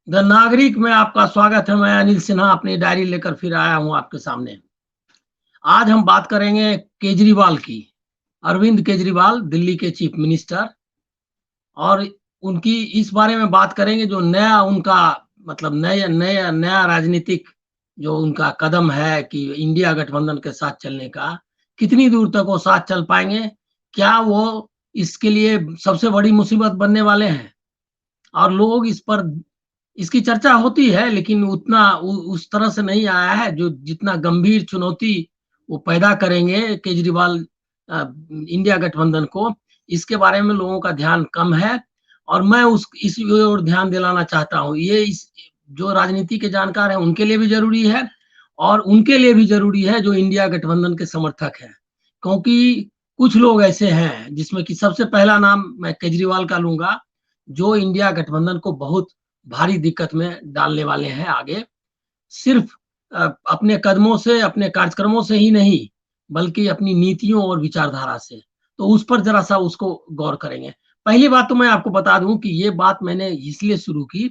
The नागरिक में आपका स्वागत है। मैं अनिल सिन्हा अपनी डायरी लेकर फिर आया हूं आपके सामने। आज हम बात करेंगे केजरीवाल की। अरविंद केजरीवाल दिल्ली के चीफ मिनिस्टर, और उनकी इस बारे में बात करेंगे जो नया उनका मतलब नया नया नया राजनीतिक जो उनका कदम है कि इंडिया गठबंधन के साथ चलने का, कितनी दूर तक वो साथ चल पाएंगे, क्या वो इसके लिए सबसे बड़ी मुसीबत बनने वाले हैं। और लोग इस पर इसकी चर्चा होती है, लेकिन उतना उस तरह से नहीं आया है जो जितना गंभीर चुनौती वो पैदा करेंगे केजरीवाल इंडिया गठबंधन को। इसके बारे में लोगों का ध्यान कम है, और मैं उस इस ओर ध्यान दिलाना चाहता हूँ। ये इस जो राजनीति के जानकार हैं उनके लिए भी जरूरी है, और उनके लिए भी जरूरी है जो इंडिया गठबंधन के समर्थक हैं। क्योंकि कुछ लोग ऐसे हैं जिसमें कि सबसे पहला नाम मैं केजरीवाल का लूंगा, जो इंडिया गठबंधन को बहुत भारी दिक्कत में डालने वाले हैं आगे। सिर्फ अपने कदमों से, अपने कार्यक्रमों से ही नहीं, बल्कि अपनी नीतियों और विचारधारा से। तो उस पर जरा सा उसको गौर करेंगे। पहली बात तो मैं आपको बता दूं कि ये बात मैंने इसलिए शुरू की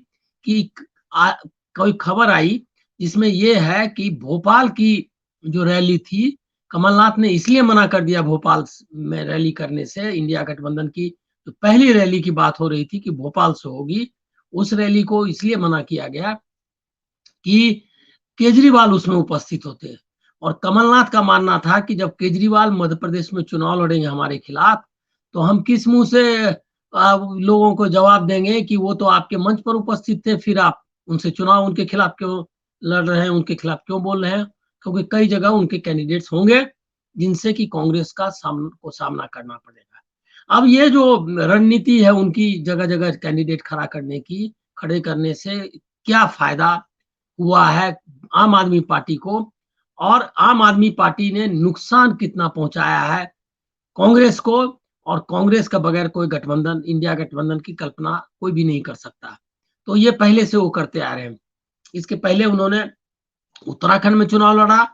कि आ, कोई खबर आई जिसमें ये है कि भोपाल की जो रैली थी, कमलनाथ ने इसलिए मना कर दिया भोपाल में रैली करने से। इंडिया गठबंधन की जो पहली रैली की बात हो रही थी कि भोपाल से होगी, उस रैली को इसलिए मना किया गया कि केजरीवाल उसमें उपस्थित होते। और कमलनाथ का मानना था कि जब केजरीवाल मध्य प्रदेश में चुनाव लड़ेंगे हमारे खिलाफ, तो हम किस मुंह से लोगों को जवाब देंगे कि वो तो आपके मंच पर उपस्थित थे, फिर आप उनसे चुनाव उनके खिलाफ क्यों लड़ रहे हैं, उनके खिलाफ क्यों बोल रहे हैं। क्योंकि कई जगह उनके कैंडिडेट्स होंगे जिनसे कि कांग्रेस का सामना करना पड़ेगा। अब ये जो रणनीति है उनकी जगह जगह कैंडिडेट खड़ा करने की, खड़े करने से क्या फायदा हुआ है आम आदमी पार्टी को, और आम आदमी पार्टी ने नुकसान कितना पहुंचाया है कांग्रेस को। और कांग्रेस का बगैर कोई गठबंधन, इंडिया गठबंधन की कल्पना कोई भी नहीं कर सकता। तो ये पहले से वो करते आ रहे हैं। इसके पहले उन्होंने उत्तराखंड में चुनाव लड़ा,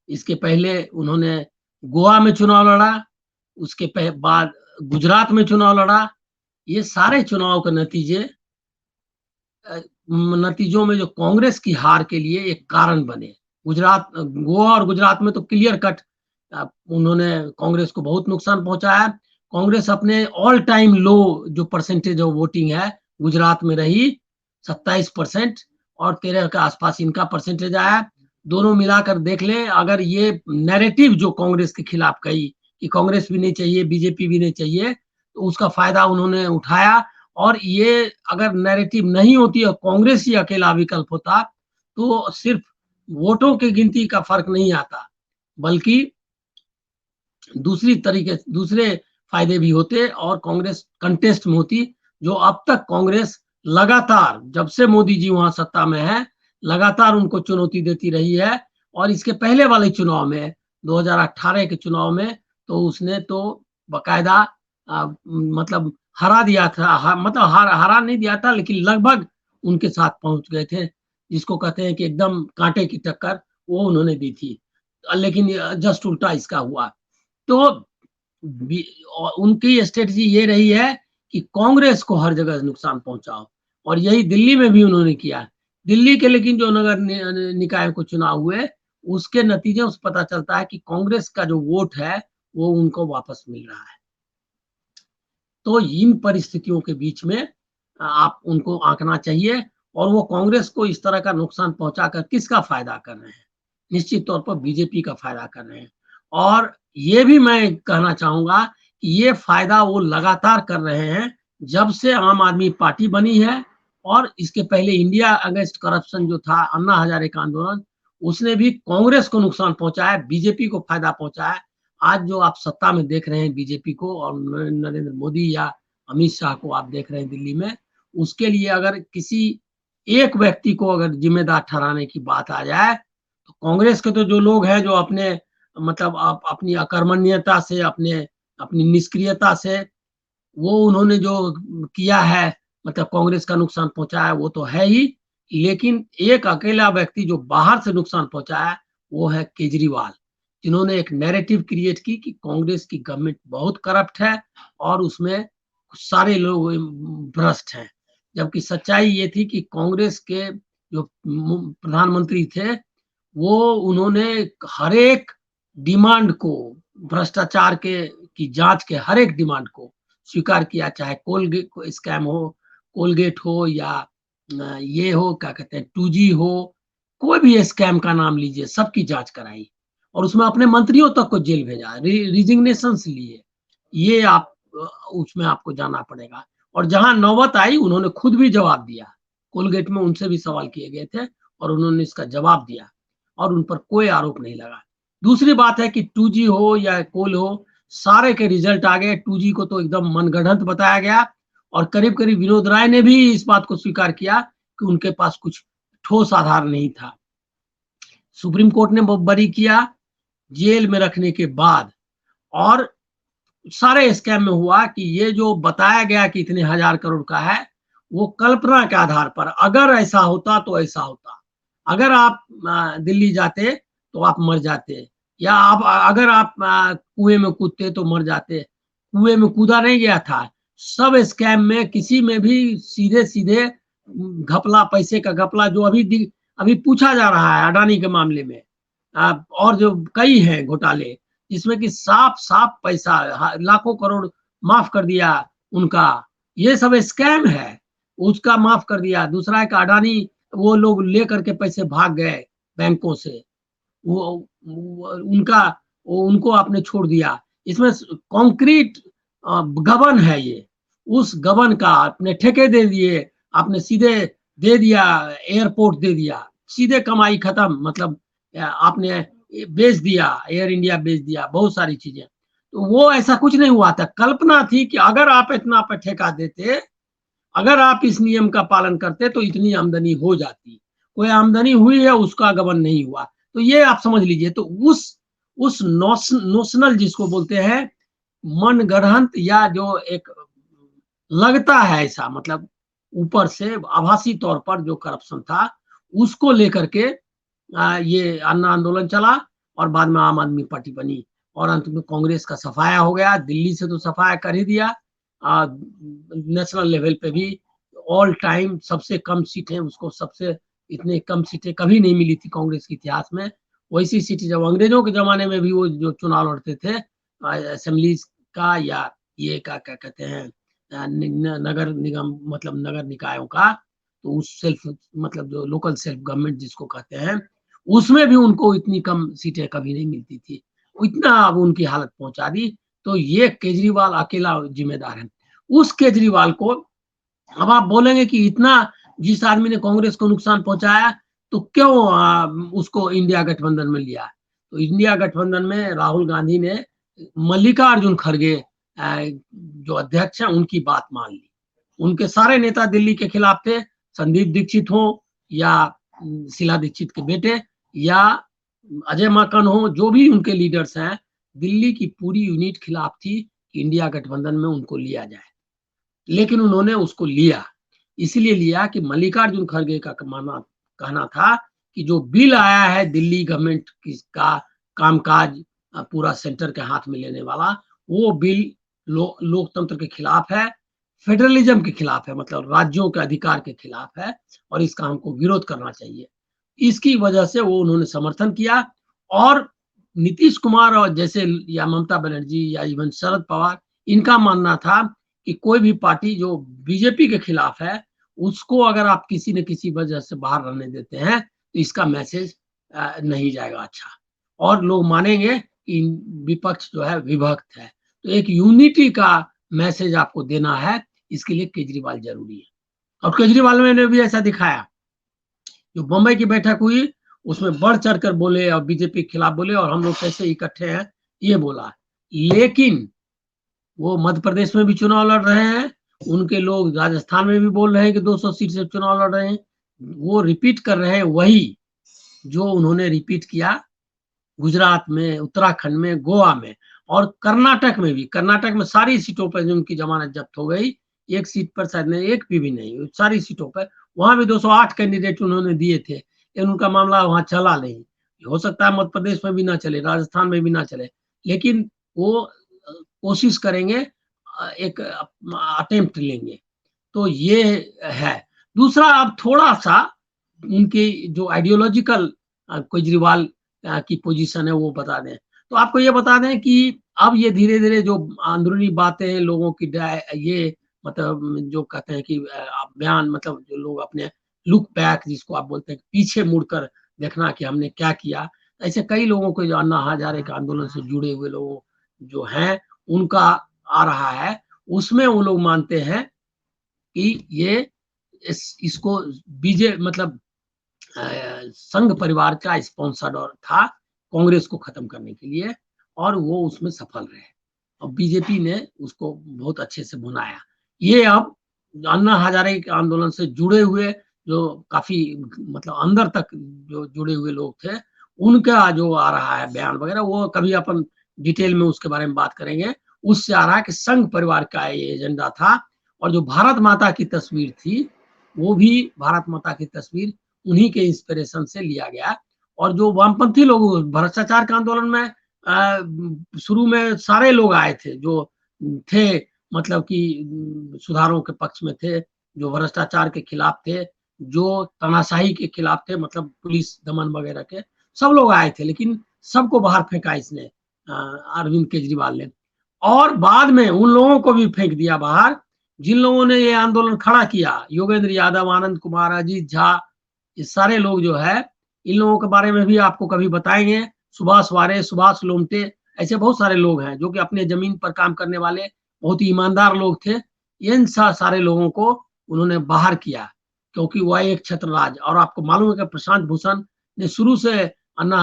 इसके पहले उन्होंने गोवा में चुनाव लड़ा, उसके बाद गुजरात में चुनाव लड़ा। ये सारे चुनाव के नतीजों में जो कांग्रेस की हार के लिए एक कारण बने। गुजरात, गोवा और गुजरात में तो क्लियर कट उन्होंने कांग्रेस को बहुत नुकसान पहुंचाया। कांग्रेस अपने ऑल टाइम लो जो परसेंटेज ऑफ वोटिंग है गुजरात में रही 27%, और 13 के आसपास इनका परसेंटेज आया। दोनों मिलाकर देख ले, अगर ये नैरेटिव जो कांग्रेस के खिलाफ कही कि कांग्रेस भी नहीं चाहिए, बीजेपी भी नहीं चाहिए, तो उसका फायदा उन्होंने उठाया। और ये अगर नैरेटिव नहीं होती और कांग्रेस ही अकेला विकल्प होता, तो सिर्फ वोटों की गिनती का फर्क नहीं आता, बल्कि दूसरे फायदे भी होते और कांग्रेस कंटेस्ट में होती। जो अब तक कांग्रेस लगातार, जब से मोदी जी वहां सत्ता में है, लगातार उनको चुनौती देती रही है। और इसके पहले वाले चुनाव में, 2018 के चुनाव में, तो उसने तो बकायदा मतलब हरा दिया था, मतलब हरा नहीं दिया था, लेकिन लगभग उनके साथ पहुंच गए थे। जिसको कहते हैं कि एकदम कांटे की टक्कर वो उन्होंने दी थी। लेकिन जस्ट उल्टा इसका हुआ। तो उनकी स्ट्रेटजी ये रही है कि कांग्रेस को हर जगह नुकसान पहुंचाओ, और यही दिल्ली में भी उन्होंने किया। दिल्ली के लेकिन जो नगर निकाय को चुनाव हुए, उसके नतीजे उस पता चलता है कि कांग्रेस का जो वोट है वो उनको वापस मिल रहा है। तो इन परिस्थितियों के बीच में आप उनको आंकना चाहिए, और वो कांग्रेस को इस तरह का नुकसान पहुंचाकर किसका फायदा कर रहे हैं? निश्चित तौर पर बीजेपी का फायदा कर रहे हैं। और ये भी मैं कहना चाहूंगा कि ये फायदा वो लगातार कर रहे हैं जब से आम आदमी पार्टी बनी है। और इसके पहले इंडिया अगेंस्ट करप्शन जो था, अन्ना हजारे का आंदोलन, उसने भी कांग्रेस को नुकसान पहुंचाया, बीजेपी को फायदा पहुंचाया। आज जो आप सत्ता में देख रहे हैं बीजेपी को, और नरेंद्र मोदी या अमित शाह को आप देख रहे हैं दिल्ली में, उसके लिए अगर किसी एक व्यक्ति को अगर जिम्मेदार ठहराने की बात आ जाए, तो कांग्रेस के तो जो लोग हैं जो अपने मतलब आप अपनी अकर्मण्यता से, अपने अपनी निष्क्रियता से, वो उन्होंने जो किया है, मतलब कांग्रेस का नुकसान पहुंचाया, वो तो है ही। लेकिन एक अकेला व्यक्ति जो बाहर से नुकसान पहुंचाया, वो है केजरीवाल, जिन्होंने एक नैरेटिव क्रिएट की कि कांग्रेस की गवर्नमेंट बहुत करप्ट है और उसमें सारे लोग भ्रष्ट हैं। जबकि सच्चाई ये थी कि कांग्रेस के जो प्रधानमंत्री थे वो उन्होंने हर एक डिमांड को, भ्रष्टाचार के की जांच के हर एक डिमांड को स्वीकार किया, चाहे कोलगेट स्कैम हो, कोलगेट हो, या ये हो क्या कहते हैं 2G हो, कोई भी स्कैम का नाम लीजिए, सबकी जांच कराई और उसमें अपने मंत्रियों तक को जेल भेजा, रिजिग्नेशन लिए। ये आप उसमें आपको जाना पड़ेगा। और जहां नौबत आई उन्होंने खुद भी जवाब दिया, कोलगेट में उनसे भी सवाल किए गए थे और उन्होंने इसका जवाब दिया और उन पर कोई आरोप नहीं लगा। दूसरी बात है कि 2G हो या कोल हो, सारे के रिजल्ट आ गए। 2G को तो एकदम मनगढ़ंत बताया गया और करीब करीब विनोद राय ने भी इस बात को स्वीकार किया कि उनके पास कुछ ठोस आधार नहीं था। सुप्रीम कोर्ट ने बरी किया जेल में रखने के बाद। और सारे स्कैम में हुआ कि ये जो बताया गया कि इतने 1000 करोड़ का है, वो कल्पना के आधार पर, अगर ऐसा होता तो ऐसा होता, अगर आप दिल्ली जाते तो आप मर जाते, या आप अगर आप कुएं में कूदते तो मर जाते। कुएं में कूदा नहीं गया था, सब स्कैम में किसी में भी सीधे सीधे घपला, पैसे का घपला जो अभी पूछा जा रहा है अडानी के मामले में, और जो कई हैं घोटाले जिसमें कि साफ साफ पैसा लाखों करोड़ माफ कर दिया उनका, ये सब स्कैम है, उसका माफ कर दिया। दूसरा है कि अडानी वो लोग लेकर के पैसे भाग गए बैंकों से, उनको आपने छोड़ दिया। इसमें कॉन्क्रीट गबन है ये, उस गबन का आपने ठेके दे दिए, आपने सीधे दे दिया, एयरपोर्ट दे दिया, सीधे कमाई खत्म, मतलब आपने बेच दिया, एयर इंडिया बेच दिया, बहुत सारी चीजें। तो वो ऐसा कुछ नहीं हुआ था, कल्पना थी कि अगर आप इतना पे ठेका देते, अगर आप इस नियम का पालन करते तो इतनी आमदनी हो जाती। कोई आमदनी हुई है, उसका गबन नहीं हुआ। तो ये आप समझ लीजिए। तो उस नोशनल जिसको बोलते हैं मन गढ़ंत, या जो एक लगता है ऐसा, मतलब ऊपर से आभासी तौर पर जो करप्शन था, उसको लेकर के ये अन्ना आंदोलन चला और बाद में आम आदमी पार्टी बनी और अंत में कांग्रेस का सफाया हो गया। दिल्ली से तो सफाया कर ही दिया, नेशनल लेवल पे भी ऑल टाइम सबसे कम सीटें उसको, सबसे इतने कम सीटें कभी नहीं मिली थी कांग्रेस के इतिहास में। वैसी सीटें जब अंग्रेजों के जमाने में भी वो जो चुनाव लड़ते थे असेंबलीज का, या ये क्या क्या कहते हैं नगर निगम, मतलब नगर निकायों का, तो उस सेल्फ, मतलब जो लोकल सेल्फ गवर्नमेंट जिसको कहते हैं, उसमें भी उनको इतनी कम सीटें कभी नहीं मिलती थी। इतना अब उनकी हालत पहुंचा दी। तो ये केजरीवाल अकेला जिम्मेदार है। उस केजरीवाल को अब आप बोलेंगे कि इतना जिस आदमी ने कांग्रेस को नुकसान पहुंचाया, तो क्यों उसको इंडिया गठबंधन में लिया। तो इंडिया गठबंधन में राहुल गांधी ने मल्लिकार्जुन खड़गे जो अध्यक्ष हैं उनकी बात मान ली। उनके सारे नेता दिल्ली के खिलाफ थे, संदीप दीक्षित हो या शीला दीक्षित के बेटे या अजय माकन हो, जो भी उनके लीडर्स हैं, दिल्ली की पूरी यूनिट खिलाफ थी कि इंडिया गठबंधन में उनको लिया जाए। लेकिन उन्होंने उसको लिया, इसलिए लिया कि मल्लिकार्जुन खड़गे का कहना था कि जो बिल आया है दिल्ली गवर्नमेंट का कामकाज पूरा सेंटर के हाथ में लेने वाला, वो बिल लोकतंत्र के खिलाफ है, फेडरलिज्म के खिलाफ है, मतलब राज्यों के अधिकार के खिलाफ है और इसका हमको विरोध करना चाहिए। इसकी वजह से वो उन्होंने समर्थन किया। और नीतीश कुमार और जैसे, या ममता बनर्जी, या इवन शरद पवार, इनका मानना था कि कोई भी पार्टी जो बीजेपी के खिलाफ है, उसको अगर आप किसी न किसी वजह से बाहर रहने देते हैं तो इसका मैसेज नहीं जाएगा अच्छा, और लोग मानेंगे कि विपक्ष जो है विभक्त है। तो एक यूनिटी का मैसेज आपको देना है, इसके लिए केजरीवाल जरूरी है। और केजरीवाल ने भी ऐसा दिखाया। जो बम्बई की बैठक हुई उसमें बढ़ चढ़ कर बोले और बीजेपी के खिलाफ बोले और हम लोग कैसे इकट्ठे हैं, ये बोला। लेकिन वो मध्य प्रदेश में भी चुनाव लड़ रहे हैं, उनके लोग राजस्थान में भी बोल रहे हैं कि 200 सीट से चुनाव लड़ रहे हैं। वो रिपीट कर रहे हैं वही जो उन्होंने रिपीट किया गुजरात में, उत्तराखंड में, गोवा में और कर्नाटक में भी। कर्नाटक में सारी सीटों पर जो उनकी जमानत जब्त हो गई, एक सीट पर शायद नहीं, एक भी नहीं, सारी सीटों पर। वहां भी 208 कैंडिडेट उन्होंने दिए थे, लेकिन उनका मामला वहां चला नहीं। हो सकता है मध्य प्रदेश में भी ना चले, राजस्थान में भी ना चले, लेकिन वो कोशिश करेंगे, एक अटेम्प्ट लेंगे। तो ये है। दूसरा, अब थोड़ा सा उनकी जो आइडियोलॉजिकल केजरीवाल की पोजीशन है वो बता दें। तो आपको ये बता दें कि अब ये धीरे धीरे जो अंदरूनी बातें लोगों की ये मतलब जो कहते हैं कि बयान, मतलब जो लोग अपने लुक बैक जिसको आप बोलते हैं, पीछे मुड़कर देखना कि हमने क्या किया, ऐसे कई लोगों को जो अन्ना हजारे के आंदोलन से जुड़े हुए लोग जो हैं उनका आ रहा है। उसमें वो लोग मानते हैं कि ये इसको मतलब संघ परिवार का स्पॉन्सर्ड और था कांग्रेस को खत्म करने के लिए, और वो उसमें सफल रहे और बीजेपी ने उसको बहुत अच्छे से भुनाया। ये अब अन्ना हजारे के आंदोलन से जुड़े हुए जो काफी मतलब अंदर तक जो जुड़े हुए लोग थे, उनका जो आ रहा है बयान वगैरह, वो कभी अपन डिटेल में उसके बारे में बात करेंगे। उससे आ रहा है कि संघ परिवार का ये एजेंडा था, और जो भारत माता की तस्वीर थी वो भी भारत माता की तस्वीर उन्हीं के इंस्पिरेशन से लिया गया। और जो वामपंथी लोग भ्रष्टाचार के आंदोलन में शुरू में सारे लोग आए थे जो थे, मतलब कि सुधारों के पक्ष में थे, जो भ्रष्टाचार के खिलाफ थे, जो तानाशाही के खिलाफ थे, मतलब पुलिस दमन वगैरह के, सब लोग आए थे, लेकिन सबको बाहर फेंका इसने, अरविंद केजरीवाल ने। और बाद में उन लोगों को भी फेंक दिया बाहर जिन लोगों ने ये आंदोलन खड़ा किया, योगेंद्र यादव, आनंद कुमार, अजीत झा, ये सारे लोग जो है, इन लोगों के बारे में भी आपको कभी बताएंगे। सुभाष वारे, सुभाष लोमटे, ऐसे बहुत सारे लोग हैं जो कि अपने जमीन पर काम करने वाले बहुत ही ईमानदार लोग थे। इन सारे लोगों को उन्होंने बाहर किया क्योंकि वह एक छत्र राज। और आपको मालूम है कि प्रशांत भूषण ने शुरू से अन्ना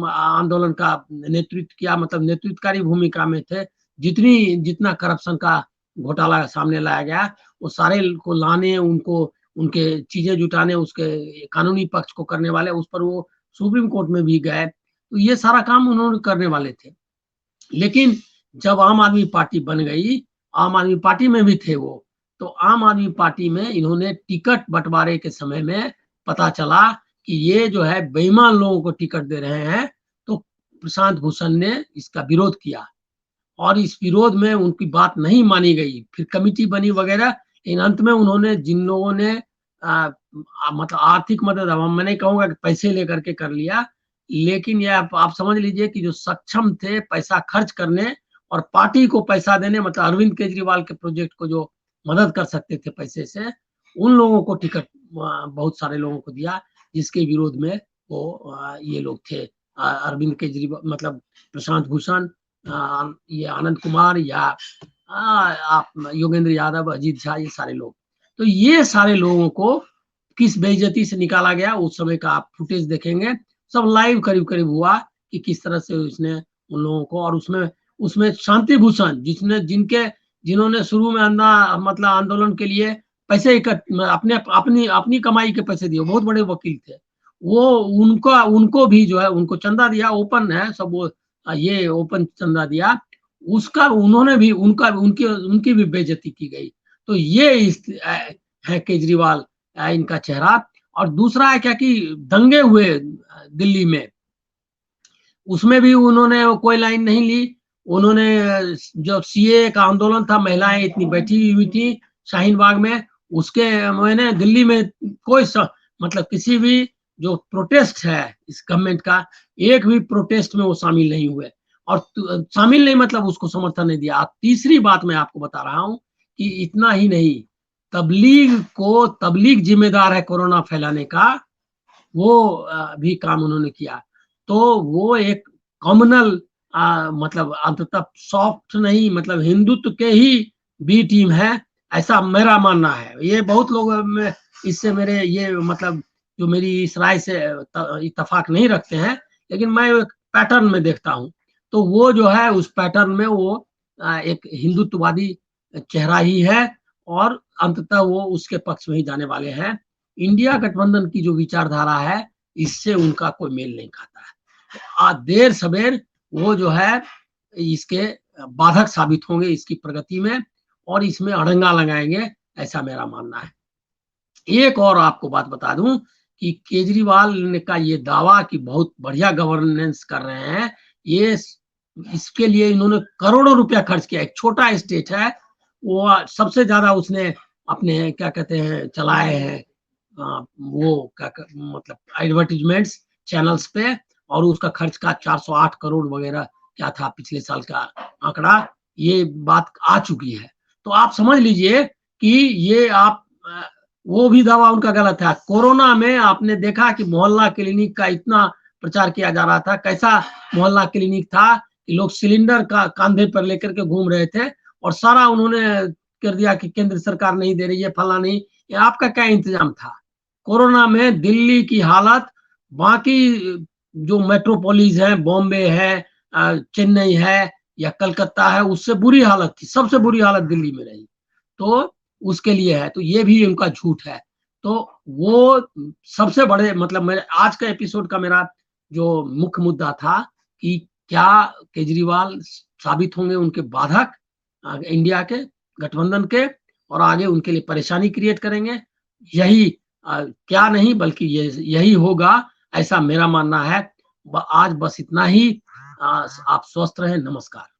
आंदोलन का नेतृत्व किया, मतलब नेतृत्वकारी भूमिका में थे। जितना करप्शन का घोटाला सामने लाया गया, वो सारे को लाने, उनको उनके चीजें जुटाने, उसके कानूनी पक्ष को करने वाले, उस पर वो सुप्रीम कोर्ट में भी गए। तो ये सारा काम उन्होंने करने वाले थे। लेकिन जब आम आदमी पार्टी बन गई, आम आदमी पार्टी में भी थे वो, तो आम आदमी पार्टी में इन्होंने टिकट बंटवारे के समय में पता चला कि ये जो है बेईमान लोगों को टिकट दे रहे हैं। तो प्रशांत भूषण ने इसका विरोध किया और इस विरोध में उनकी बात नहीं मानी गई, फिर कमेटी बनी वगैरह। इन अंत में उन्होंने जिन लोगों ने मतलब आर्थिक मदद, अब मैं नहीं कहूंगा कि पैसे लेकर के कर लिया, लेकिन ये आप समझ लीजिए कि जो सक्षम थे पैसा खर्च करने और पार्टी को पैसा देने, मतलब अरविंद केजरीवाल के प्रोजेक्ट को जो मदद कर सकते थे पैसे से, उन लोगों को टिकट बहुत सारे लोगों को दिया, जिसके विरोध में वो ये लोग थे, अरविंद केजरीवाल, मतलब प्रशांत भूषण, ये आनंद कुमार, या आप योगेंद्र यादव, अजीत झा, ये सारे लोग। तो ये सारे लोगों को किस बेइज्जती से निकाला गया, उस समय का आप फुटेज देखेंगे, सब लाइव करीब करीब हुआ कि किस तरह से उसने उन लोगों को। और उसमें उसमें शांति भूषण, जिन्होंने शुरू में मतलब आंदोलन के लिए पैसे अपनी कमाई के पैसे दिए, बहुत बड़े वकील थे वो, उनको भी जो है उनको चंदा दिया, ओपन है सब वो, ये ओपन चंदा दिया, उसका उन्होंने भी उनकी भी बेइज्जती की गई। तो ये है केजरीवाल, इनका चेहरा। और दूसरा है क्या कि दंगे हुए दिल्ली में, उसमें भी उन्होंने कोई लाइन नहीं ली। उन्होंने जब सीए का आंदोलन था, महिलाएं इतनी बैठी हुई थी शाहीन बाग में, उसके मैंने दिल्ली में कोई मतलब किसी भी जो प्रोटेस्ट है इस गवर्नमेंट का, एक भी प्रोटेस्ट में वो शामिल नहीं हुए, और शामिल नहीं मतलब उसको समर्थन नहीं दिया। तीसरी बात मैं आपको बता रहा हूं कि इतना ही नहीं, तबलीग जिम्मेदार है कोरोना फैलाने का, वो भी काम उन्होंने किया। तो वो एक कॉमनल मतलब अंततः सॉफ्ट नहीं, मतलब हिंदुत्व के ही बी टीम है, ऐसा मेरा मानना है। ये बहुत लोग इससे मेरे ये मतलब जो मेरी इस राय से इत्तेफाक नहीं रखते हैं, लेकिन मैं एक पैटर्न में देखता हूँ। तो वो जो है उस पैटर्न में वो एक हिंदुत्ववादी चेहरा ही है, और अंततः वो उसके पक्ष में ही जाने वाले हैं। इंडिया गठबंधन की जो विचारधारा है, इससे उनका कोई मेल नहीं खाता है। देर सवेर वो जो है इसके बाधक साबित होंगे, इसकी प्रगति में, और इसमें अड़ंगा लगाएंगे, ऐसा मेरा मानना है। एक और आपको बात बता दूं कि केजरीवाल ने का ये दावा कि बहुत बढ़िया गवर्नेंस कर रहे हैं, ये इसके लिए इन्होंने करोड़ों रुपया खर्च किया। एक छोटा स्टेट है, वो सबसे ज्यादा उसने अपने क्या कहते हैं चलाए हैं, वो क्या मतलब एडवर्टीजमेंट्स चैनल्स पे, और उसका खर्च का 408 करोड़ वगैरह क्या था पिछले साल का आंकड़ा, ये बात आ चुकी है। तो आप समझ लीजिए कि ये आप वो भी दावा उनका गलत है। कोरोना में आपने देखा कि मोहल्ला क्लिनिक का इतना प्रचार किया जा रहा था, कैसा मोहल्ला क्लिनिक था कि लोग सिलेंडर का कांधे पर लेकर के घूम रहे थे, और सारा उन्होंने कर दिया कि केंद्र सरकार नहीं दे रही है, फला नहीं। ये आपका क्या इंतजाम था? कोरोना में दिल्ली की हालत, बाकी जो मेट्रोपोलिस है, बॉम्बे है, चेन्नई है या कलकत्ता है, उससे बुरी हालत थी, सबसे बुरी हालत दिल्ली में रही। तो उसके लिए है, तो ये भी उनका झूठ है। तो वो सबसे बड़े मतलब मेरे आज का एपिसोड का मेरा जो मुख्य मुद्दा था कि क्या केजरीवाल साबित होंगे उनके बाधक इंडिया के गठबंधन के, और आगे उनके लिए परेशानी क्रिएट करेंगे। यही क्या नहीं बल्कि यही होगा, ऐसा मेरा मानना है। आज बस इतना ही। आप स्वस्थ रहें। नमस्कार।